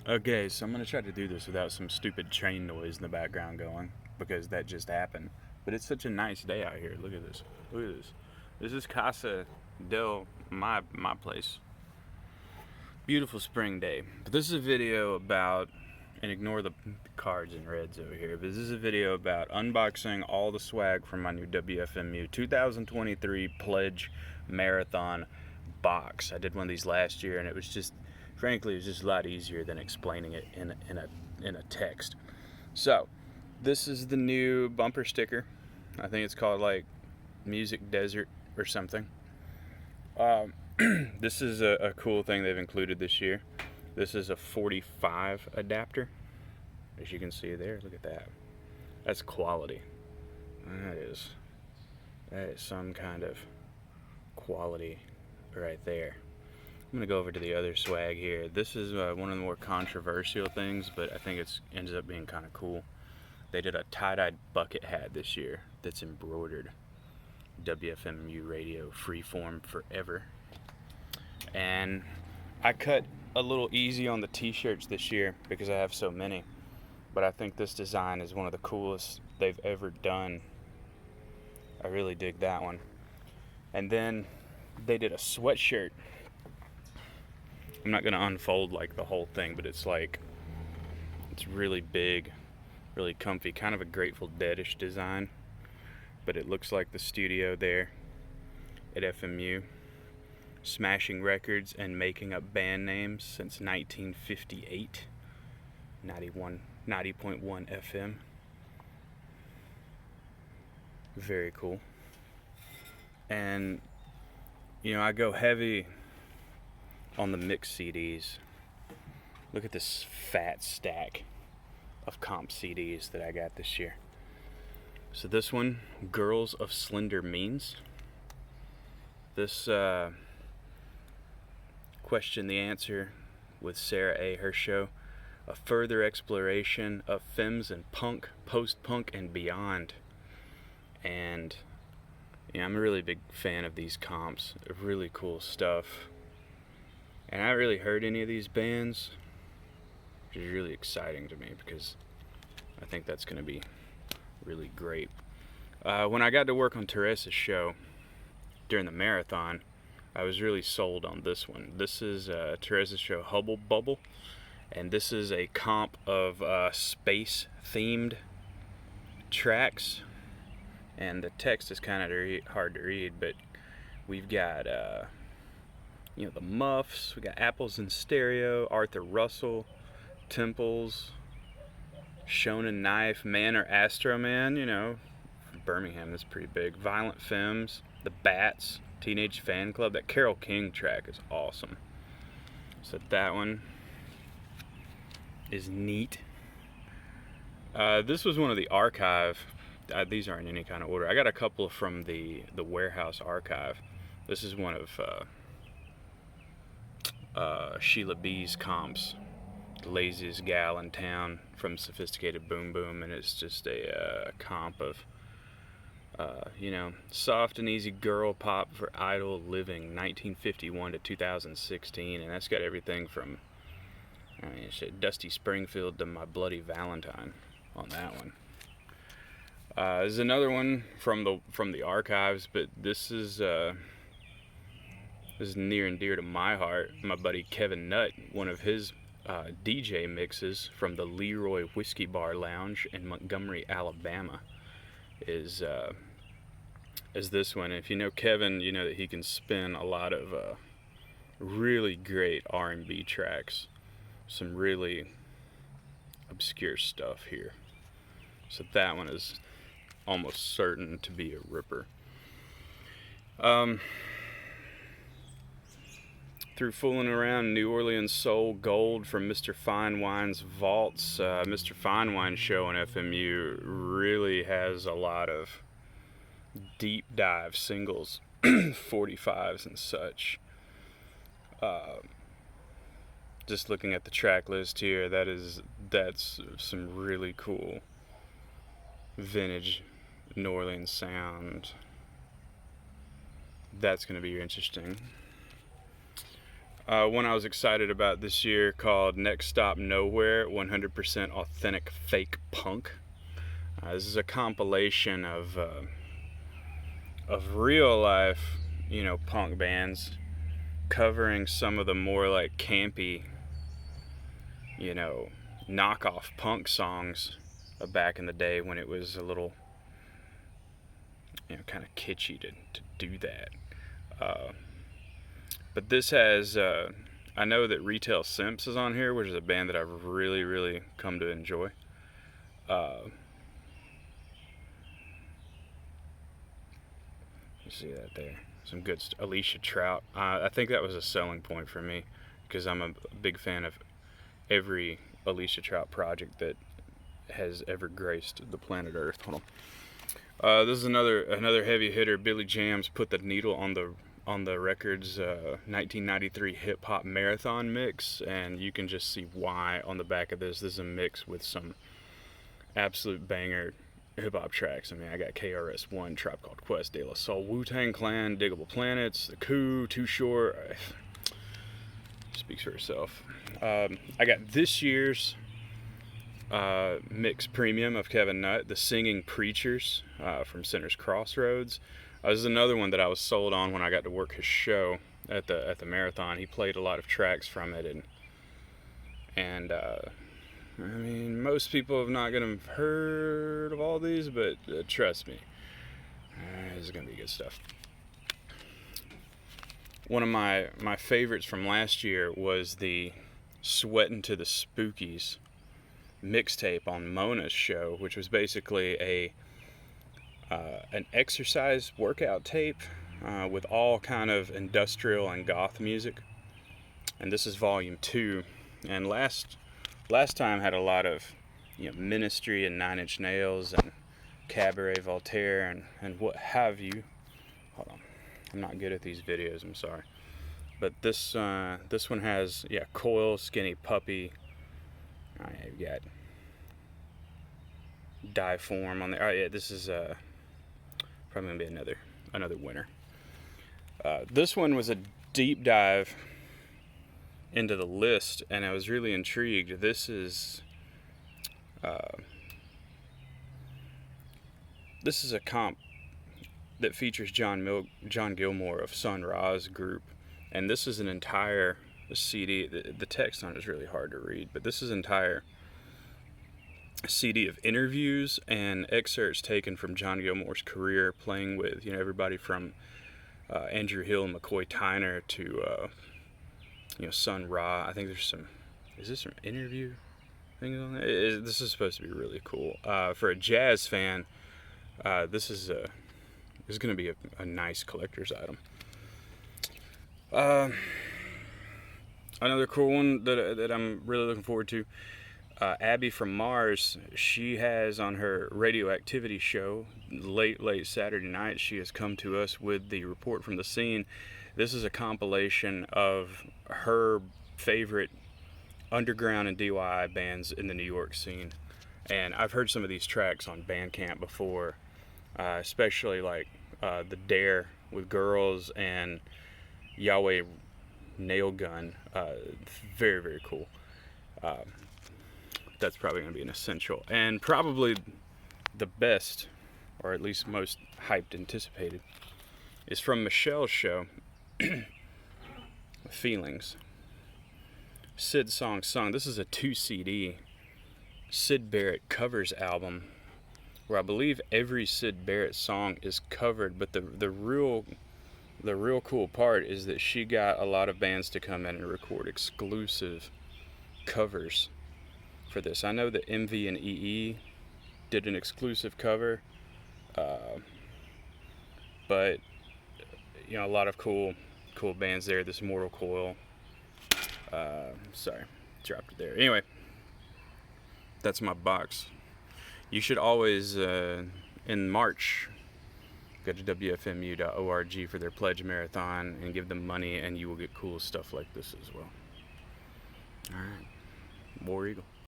Okay, so I'm gonna try to do this without some stupid train noise in the background going, because that just happened. But it's such a nice day out here. Look at this. Look at this. This is Casa del my place. Beautiful spring day. But this is a video about, and ignore the cards and reds over here, but this is a video about unboxing all the swag from my new WFMU 2023 Pledge Marathon box. I did one of these last year, and it was just, frankly, it was just a lot easier than explaining it in a text. So, this is the new bumper sticker. I think it's called like Music Desert or something. This is a cool thing they've included this year. This is a 45 adapter. As you can see there, look at that. That's quality. That is some kind of quality right there. I'm gonna go over to the other swag here. This is one of the more controversial things, but I think it ends up being kind of cool. They did a tie-dyed bucket hat this year that's embroidered WFMU radio, freeform forever. And I cut a little easy on the t-shirts this year because I have so many, but I think this design is one of the coolest they've ever done. I really dig that one. And then they did a sweatshirt. I'm not gonna unfold like the whole thing, but it's really big, really comfy, kind of a Grateful Dead-ish design, but it looks like the studio there at FMU, smashing records and making up band names since 1958, 90.1 FM. Very cool. And you know, I go heavy on the mix CDs. Look at this fat stack of comp CDs that I got this year. So this one, Girls of Slender Means. This question the answer with Sarah A. Her show, a further exploration of femmes and punk, post-punk, and beyond. And yeah, I'm a really big fan of these comps. They're really cool stuff. And I haven't really heard any of these bands, which is really exciting to me because I think that's going to be really great. When I got to work on Teresa's show during the marathon, I was really sold on this one. This is Teresa's show, Hubble Bubble, and this is a comp of space-themed tracks. And the text is kind of hard to read, but we've got you know, the Muffs, we got Apples in Stereo, Arthur Russell, Temples, Shonen Knife, Man or Astro Man, you know, Birmingham is pretty big, Violent Femmes, the Bats, Teenage Fan Club. That Carole King track is awesome. So that one is neat. This was one of the archive. These aren't in any kind of order. I got a couple from the warehouse archive. This is one of Sheila B's comps, the laziest gal in town from Sophisticated Boom Boom, and it's just a comp of you know, soft and easy girl pop for idle living, 1951 to 2016, and that's got everything from, I mean, shit, Dusty Springfield to My Bloody Valentine on that one. There's another one from the archives, but this is near and dear to my heart. My buddy Kevin Nutt, one of his DJ mixes from the Leroy Whiskey Bar Lounge in Montgomery, Alabama, is this one. If you know Kevin, you know that he can spin a lot of really great R&B tracks, some really obscure stuff here. So that one is almost certain to be a ripper. Through fooling around, New Orleans Soul Gold from Mr. Fine Wine's vaults. Mr. Fine Wine show on FMU really has a lot of deep dive singles, 45s and such. Just looking at the track list here, that's some really cool vintage New Orleans sound. That's going to be interesting. One I was excited about this year called Next Stop Nowhere, 100% authentic fake punk. This is a compilation of real life, punk bands covering some of the more like campy, you know, knockoff punk songs of back in the day when it was a little, kind of kitschy to do that. But this has, I know that Retail Simps is on here, which is a band that I've really, really come to enjoy. You see that there? Some good Alicia Trout. I think that was a selling point for me because I'm a big fan of every Alicia Trout project that has ever graced the planet Earth. Hold on. This is another heavy hitter. Billy Jams put the needle on the record's 1993 hip hop marathon mix, and you can just see why on the back of this. This is a mix with some absolute banger hip hop tracks. I mean, I got KRS-One, Tribe Called Quest, De La Soul, Wu-Tang Clan, Diggable Planets, The Coup, Too Short. Speaks for itself. I got this year's mix premium of Kevin Nutt, The Singing Preachers from Sinner's Crossroads. This is another one that I was sold on when I got to work his show at the marathon. He played a lot of tracks from it, and I mean, most people have not gonna have heard of all these, but trust me, this is gonna be good stuff. One of my favorites from last year was the Sweatin' to the Spookies mixtape on Mona's show, which was basically an exercise workout tape with all kind of industrial and goth music. And this is volume 2. And last time had a lot of Ministry and Nine Inch Nails and Cabaret Voltaire and what have you. Hold on, I'm not good at these videos, I'm sorry. But this one has Coil, Skinny Puppy. You've got Dieform on there. Oh yeah, this is probably gonna be another winner. This one was a deep dive into the list, and I was really intrigued. This is a comp that features John Gilmore of Sun Ra's group, and this is an entire CD. The text on it is really hard to read, but this is an entire CD of interviews and excerpts taken from John Gilmore's career, playing with everybody from Andrew Hill and McCoy Tyner to Sun Ra. I think there's some. Is this some interview things on there? This is supposed to be really cool. For a jazz fan, this is going to be a nice collector's item. Another cool one that I'm really looking forward to. Abby from Mars, she has on her radioactivity show late Saturday night, she has come to us with the report from the scene. This is a compilation of her favorite underground and DIY bands in the New York scene, and I've heard some of these tracks on Bandcamp before, especially like The Dare with Girls and Yahweh Nail Gun. Very, very cool. That's probably going to be an essential, and probably the best, or at least most hyped anticipated, is from Michelle's show, Feelings. Sid Song Sung. This is a 2 CD Sid Barrett covers album, where I believe every Sid Barrett song is covered, but the real cool part is that she got a lot of bands to come in and record exclusive covers for this. I know that MV and EE did an exclusive cover, but a lot of cool bands there. This Mortal Coil. Sorry, dropped it there. Anyway, that's my box. You should always, in March, go to WFMU.org for their pledge marathon and give them money, and you will get cool stuff like this as well. All right, War Eagle.